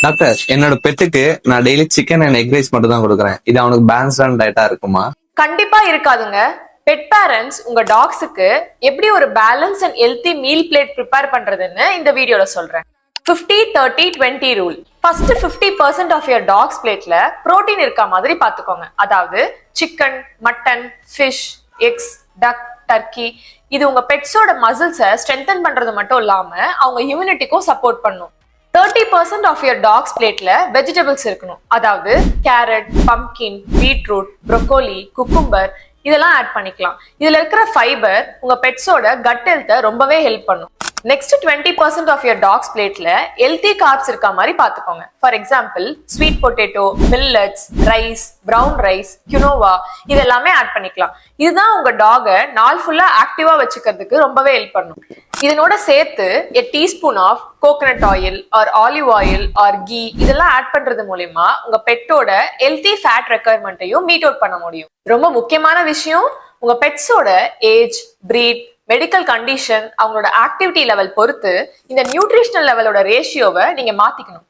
Doctor, என்னோட பெட்டுக்கு நான் daily chicken and egg rice மட்டும் தான் கொடுக்குறேன். இது அவனுக்கு பேலன்ஸ்டான டயட்டா இருக்குமா? கண்டிப்பா இருக்காதுங்க. பெட் பேரண்ட்ஸ் உங்க டாக்ஸுக்கு எப்படி ஒரு balance and healthy meal plate prepare பண்றதுன்னு இந்த வீடியோல சொல்றேன். 50-30-20 rule. First 50% of your dogs பிளேட்ல புரோட்டீன் இருக்க மாதிரி பாத்துக்கோங்க. அதாவது chicken, mutton, fish, eggs, duck, turkey. இது உங்க பெட்ஸோட மசில்ஸை ஸ்ட்ரென்தன் பண்றது மட்டும் இல்லாம அவங்க இம்யூனிட்டிக்கும் சப்போர்ட் பண்ணும். 30% ஆஃப் யுவர் டாக்ஸ் பிளேட்ல வெஜிடபிள்ஸ் இருக்கணும். அதாவது carrot, pumpkin, beetroot, broccoli, cucumber இதெல்லாம் ஆட் பண்ணிக்கலாம். இதுல இருக்கிற ஃபைபர் உங்க பெட்ஸோட கட் ஹெல்த்தை ரொம்பவே ஹெல்ப் பண்ணும். நெக்ஸ்ட் 20% ஆஃப் யுவர் டாக்ஸ் பிளேட்ல ஹெல்த்தி கார்ப்ஸ் இருக்க மாதிரி பாத்துக்கோங்க. For example sweet potato, millets, rice, brown rice, quinoa இதெல்லாமே ஆட் பண்ணிக்கலாம். இதுதான் உங்க டாகை நாள் ஃபுல்லா ஆக்டிவா வச்சுக்கிறதுக்கு ரொம்பவே ஹெல்ப் பண்ணும். இதனோட சேர்த்து a teaspoon of coconut oil or olive oil or ghee இதெல்லாம் ஆட் பண்றது மூலமா உங்க பெட்டோட ஹெல்த்தி ஃபேட் ரெக்குயர்மெண்ட்டையும் மீட் அவுட் பண்ண முடியும். ரொம்ப முக்கியமான விஷயம், உங்க பெட்ஸோட ஏஜ், பிரீட், மெடிக்கல் கண்டிஷன், அவங்களோட ஆக்டிவிட்டி லெவல் பொறுத்து இந்த நியூட்ரிஷனல் லெவலோட ரேஷியோவை நீங்க மாத்திக்கணும்.